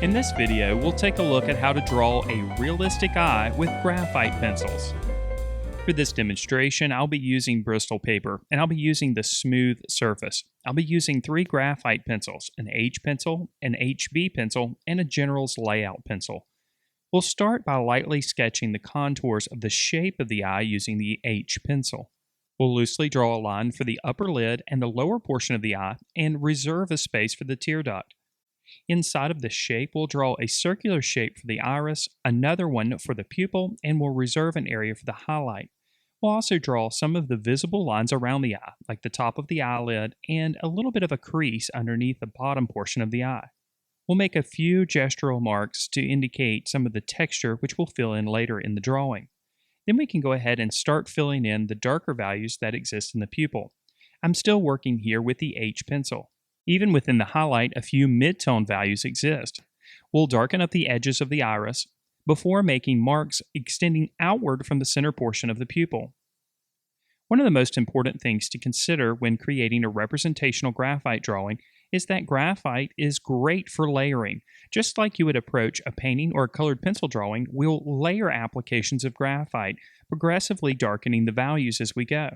In this video, we'll take a look at how to draw a realistic eye with graphite pencils. For this demonstration, I'll be using Bristol paper, and I'll be using the smooth surface. I'll be using 3 graphite pencils, an H pencil, an HB pencil, and a General's Layout pencil. We'll start by lightly sketching the contours of the shape of the eye using the H pencil. We'll loosely draw a line for the upper lid and the lower portion of the eye, and reserve a space for the tear duct. Inside of the shape, we'll draw a circular shape for the iris, another one for the pupil, and we'll reserve an area for the highlight. We'll also draw some of the visible lines around the eye, like the top of the eyelid, and a little bit of a crease underneath the bottom portion of the eye. We'll make a few gestural marks to indicate some of the texture, which we'll fill in later in the drawing. Then we can go ahead and start filling in the darker values that exist in the pupil. I'm still working here with the H pencil. Even within the highlight, a few mid-tone values exist. We'll darken up the edges of the iris before making marks extending outward from the center portion of the pupil. One of the most important things to consider when creating a representational graphite drawing is that graphite is great for layering. Just like you would approach a painting or a colored pencil drawing, we'll layer applications of graphite, progressively darkening the values as we go.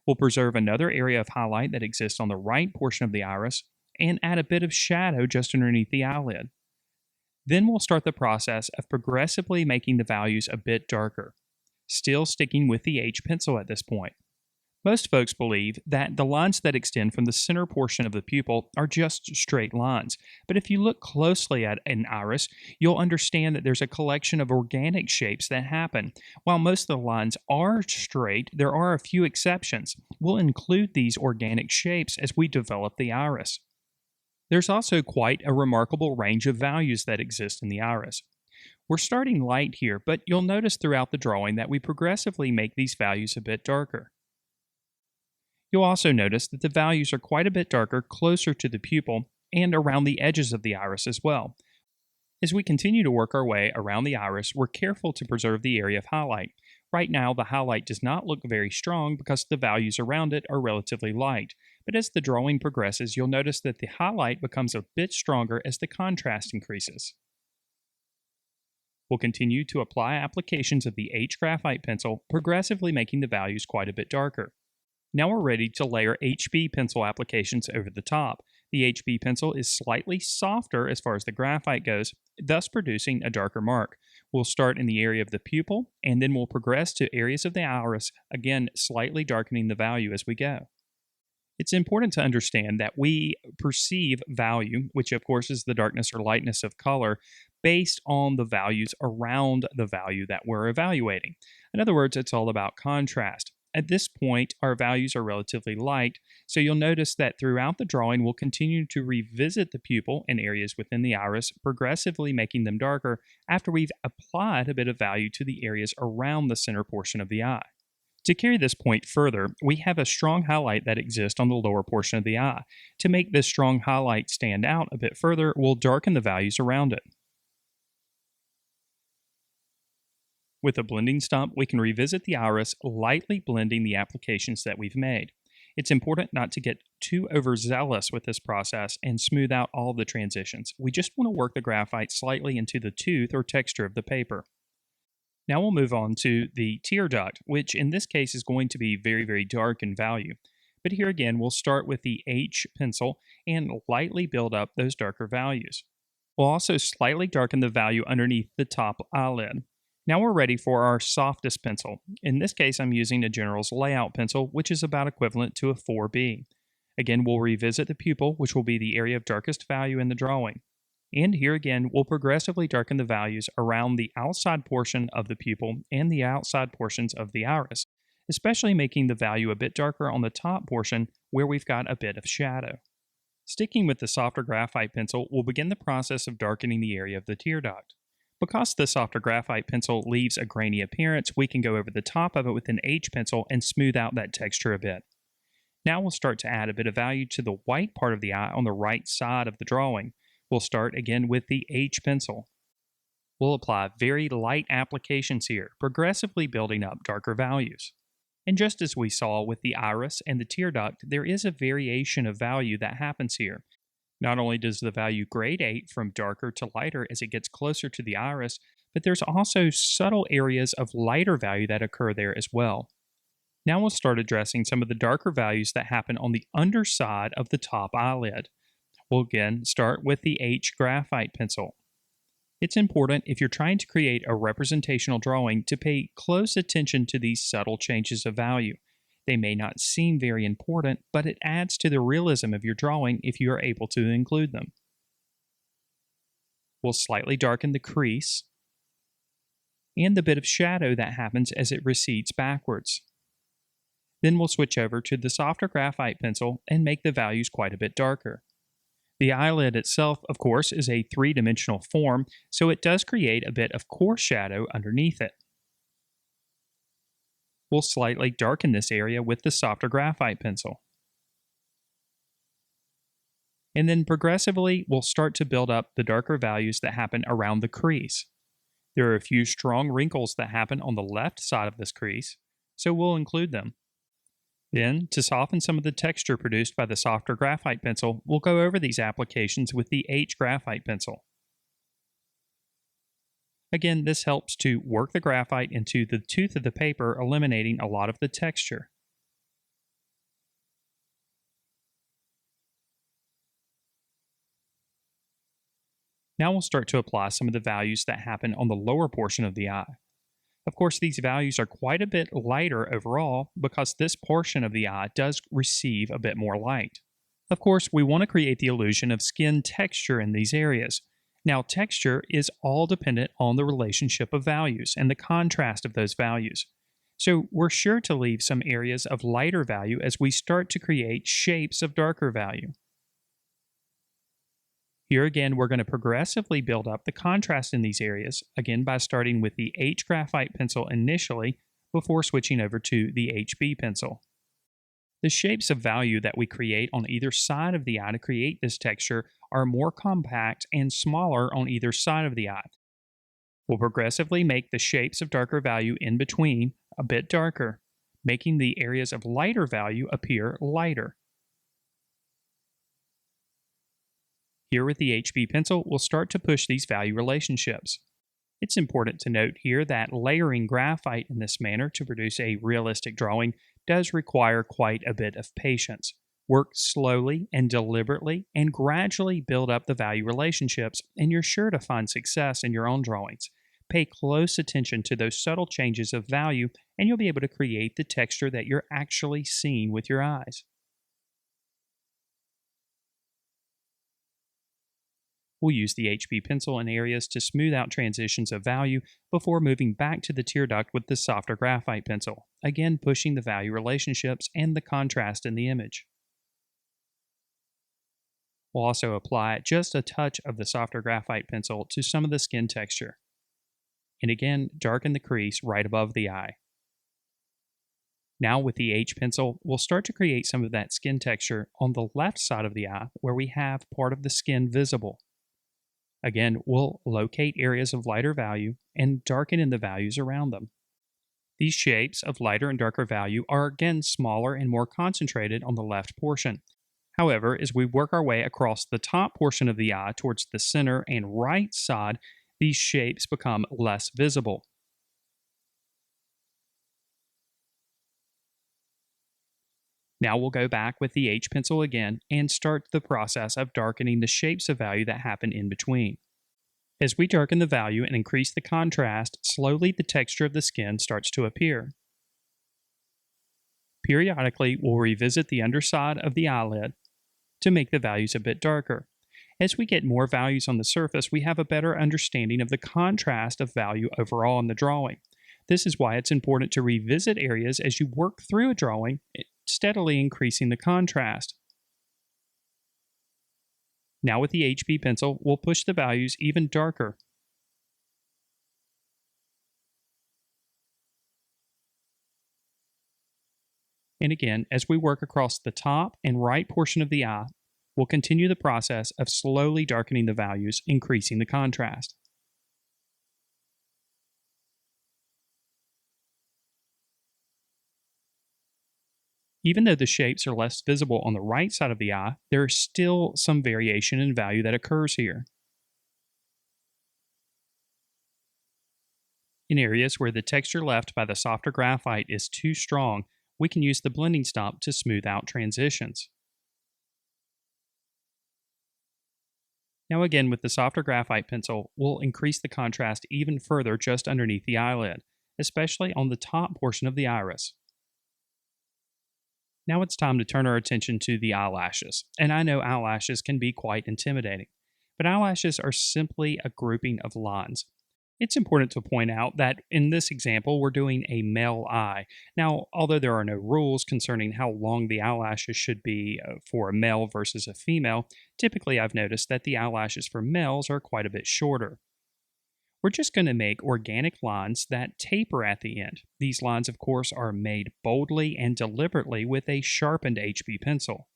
We'll preserve another area of highlight that exists on the right portion of the iris and add a bit of shadow just underneath the eyelid. Then we'll start the process of progressively making the values a bit darker, still sticking with the H pencil at this point. Most folks believe that the lines that extend from the center portion of the pupil are just straight lines, but if you look closely at an iris, you'll understand that there's a collection of organic shapes that happen. While most of the lines are straight, there are a few exceptions. We'll include these organic shapes as we develop the iris. There's also quite a remarkable range of values that exist in the iris. We're starting light here, but you'll notice throughout the drawing that we progressively make these values a bit darker. You'll also notice that the values are quite a bit darker closer to the pupil and around the edges of the iris as well. As we continue to work our way around the iris, we're careful to preserve the area of highlight. Right now, the highlight does not look very strong because the values around it are relatively light, but as the drawing progresses, you'll notice that the highlight becomes a bit stronger as the contrast increases. We'll continue to apply applications of the H graphite pencil, progressively making the values quite a bit darker. Now we're ready to layer HB pencil applications over the top. The HB pencil is slightly softer as far as the graphite goes, thus producing a darker mark. We'll start in the area of the pupil, and then we'll progress to areas of the iris, again slightly darkening the value as we go. It's important to understand that we perceive value, which of course is the darkness or lightness of color, based on the values around the value that we're evaluating. In other words, it's all about contrast. At this point, our values are relatively light, so you'll notice that throughout the drawing, we'll continue to revisit the pupil and areas within the iris, progressively making them darker after we've applied a bit of value to the areas around the center portion of the eye. To carry this point further, we have a strong highlight that exists on the lower portion of the eye. To make this strong highlight stand out a bit further, we'll darken the values around it. With a blending stump, we can revisit the iris, lightly blending the applications that we've made. It's important not to get too overzealous with this process and smooth out all the transitions. We just want to work the graphite slightly into the tooth or texture of the paper. Now we'll move on to the tear duct, which in this case is going to be very, very dark in value. But here again, we'll start with the H pencil and lightly build up those darker values. We'll also slightly darken the value underneath the top eyelid. Now we're ready for our softest pencil. In this case, I'm using a General's Layout pencil, which is about equivalent to a 4B. Again, we'll revisit the pupil, which will be the area of darkest value in the drawing. And here again, we'll progressively darken the values around the outside portion of the pupil and the outside portions of the iris, especially making the value a bit darker on the top portion where we've got a bit of shadow. Sticking with the softer graphite pencil, we'll begin the process of darkening the area of the tear duct. Because the softer graphite pencil leaves a grainy appearance, we can go over the top of it with an H pencil and smooth out that texture a bit. Now we'll start to add a bit of value to the white part of the eye on the right side of the drawing. We'll start again with the H pencil. We'll apply very light applications here, progressively building up darker values. And just as we saw with the iris and the tear duct, there is a variation of value that happens here. Not only does the value gradate from darker to lighter as it gets closer to the iris, but there's also subtle areas of lighter value that occur there as well. Now we'll start addressing some of the darker values that happen on the underside of the top eyelid. We'll again start with the H graphite pencil. It's important if you're trying to create a representational drawing to pay close attention to these subtle changes of value. They may not seem very important, but it adds to the realism of your drawing if you are able to include them. We'll slightly darken the crease and the bit of shadow that happens as it recedes backwards. Then we'll switch over to the softer graphite pencil and make the values quite a bit darker. The eyelid itself, of course, is a three-dimensional form, so it does create a bit of coarse shadow underneath it. We'll slightly darken this area with the softer graphite pencil. And then progressively, we'll start to build up the darker values that happen around the crease. There are a few strong wrinkles that happen on the left side of this crease, so we'll include them. Then, to soften some of the texture produced by the softer graphite pencil, we'll go over these applications with the H graphite pencil. Again, this helps to work the graphite into the tooth of the paper, eliminating a lot of the texture. Now we'll start to apply some of the values that happen on the lower portion of the eye. Of course, these values are quite a bit lighter overall because this portion of the eye does receive a bit more light. Of course, we want to create the illusion of skin texture in these areas. Now, texture is all dependent on the relationship of values and the contrast of those values. So we're sure to leave some areas of lighter value as we start to create shapes of darker value. Here again, we're going to progressively build up the contrast in these areas, again by starting with the H graphite pencil initially before switching over to the HB pencil. The shapes of value that we create on either side of the eye to create this texture are more compact and smaller on either side of the eye. We'll progressively make the shapes of darker value in between a bit darker, making the areas of lighter value appear lighter. Here with the HB pencil, we'll start to push these value relationships. It's important to note here that layering graphite in this manner to produce a realistic drawing does require quite a bit of patience. Work slowly and deliberately and gradually build up the value relationships, and you're sure to find success in your own drawings. Pay close attention to those subtle changes of value, and you'll be able to create the texture that you're actually seeing with your eyes. We'll use the HB pencil in areas to smooth out transitions of value before moving back to the tear duct with the softer graphite pencil, again pushing the value relationships and the contrast in the image. We'll also apply just a touch of the softer graphite pencil to some of the skin texture. And again, darken the crease right above the eye. Now with the H pencil, we'll start to create some of that skin texture on the left side of the eye where we have part of the skin visible. Again, we'll locate areas of lighter value and darken in the values around them. These shapes of lighter and darker value are again smaller and more concentrated on the left portion. However, as we work our way across the top portion of the eye towards the center and right side, these shapes become less visible. Now we'll go back with the H pencil again and start the process of darkening the shapes of value that happen in between. As we darken the value and increase the contrast, slowly the texture of the skin starts to appear. Periodically, we'll revisit the underside of the eyelid to make the values a bit darker. As we get more values on the surface, we have a better understanding of the contrast of value overall in the drawing. This is why it's important to revisit areas as you work through a drawing, steadily increasing the contrast. Now with the HB pencil, we'll push the values even darker. And again, as we work across the top and right portion of the eye, we'll continue the process of slowly darkening the values, increasing the contrast. Even though the shapes are less visible on the right side of the eye, there is still some variation in value that occurs here. In areas where the texture left by the softer graphite is too strong, we can use the blending stump to smooth out transitions. Now again, with the softer graphite pencil, we'll increase the contrast even further just underneath the eyelid, especially on the top portion of the iris. Now it's time to turn our attention to the eyelashes. And I know eyelashes can be quite intimidating, but eyelashes are simply a grouping of lines. It's important to point out that in this example, we're doing a male eye. Now, although there are no rules concerning how long the eyelashes should be for a male versus a female, typically I've noticed that the eyelashes for males are quite a bit shorter. We're just going to make organic lines that taper at the end. These lines, of course, are made boldly and deliberately with a sharpened HB pencil.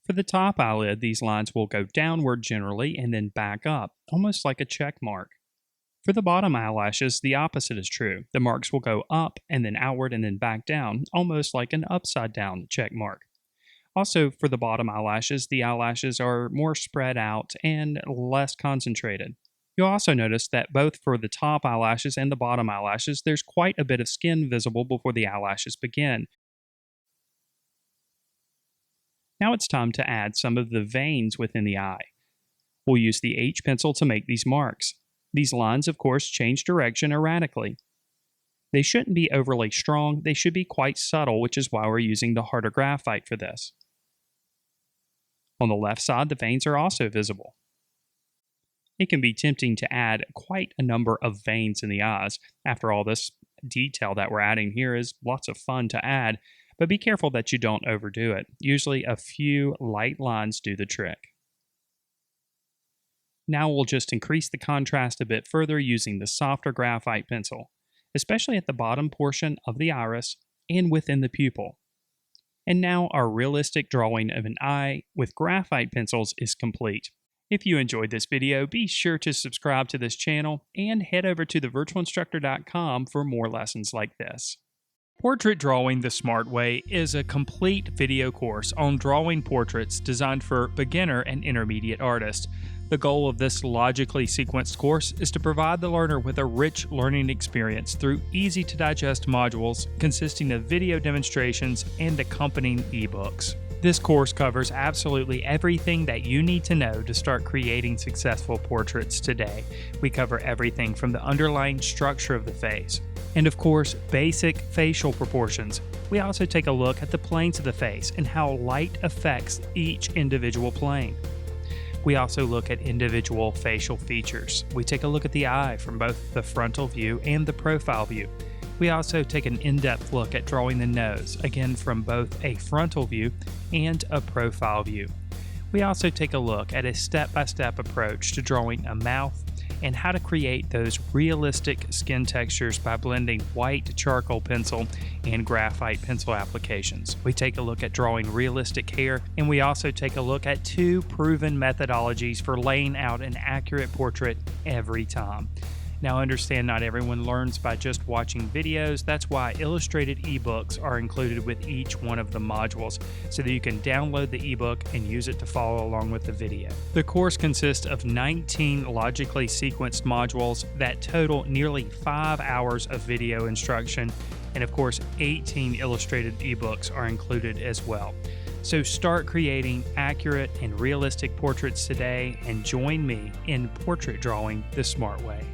For the top eyelid, these lines will go downward generally and then back up, almost like a check mark. For the bottom eyelashes, the opposite is true. The marks will go up and then outward and then back down, almost like an upside down check mark. Also, for the bottom eyelashes, the eyelashes are more spread out and less concentrated. You'll also notice that both for the top eyelashes and the bottom eyelashes, there's quite a bit of skin visible before the eyelashes begin. Now it's time to add some of the veins within the eye. We'll use the H pencil to make these marks. These lines, of course, change direction erratically. They shouldn't be overly strong, they should be quite subtle, which is why we're using the harder graphite for this. On the left side, the veins are also visible. It can be tempting to add quite a number of veins in the eyes. After all, this detail that we're adding here is lots of fun to add, but be careful that you don't overdo it. Usually a few light lines do the trick. Now we'll just increase the contrast a bit further using the softer graphite pencil, especially at the bottom portion of the iris and within the pupil. And now our realistic drawing of an eye with graphite pencils is complete. If you enjoyed this video, be sure to subscribe to this channel and head over to thevirtualinstructor.com for more lessons like this. Portrait Drawing the Smart Way is a complete video course on drawing portraits designed for beginner and intermediate artists. The goal of this logically sequenced course is to provide the learner with a rich learning experience through easy-to-digest modules consisting of video demonstrations and accompanying ebooks. This course covers absolutely everything that you need to know to start creating successful portraits today. We cover everything from the underlying structure of the face, and of course, basic facial proportions. We also take a look at the planes of the face and how light affects each individual plane. We also look at individual facial features. We take a look at the eye from both the frontal view and the profile view. We also take an in-depth look at drawing the nose, again from both a frontal view and a profile view. We also take a look at a step-by-step approach to drawing a mouth and how to create those realistic skin textures by blending white charcoal pencil and graphite pencil applications. We take a look at drawing realistic hair, and we also take a look at 2 proven methodologies for laying out an accurate portrait every time. Now understand, not everyone learns by just watching videos. That's why illustrated ebooks are included with each one of the modules, so that you can download the ebook and use it to follow along with the video. The course consists of 19 logically sequenced modules that total nearly 5 hours of video instruction, and of course 18 illustrated ebooks are included as well. So start creating accurate and realistic portraits today and join me in portrait drawing the smart way.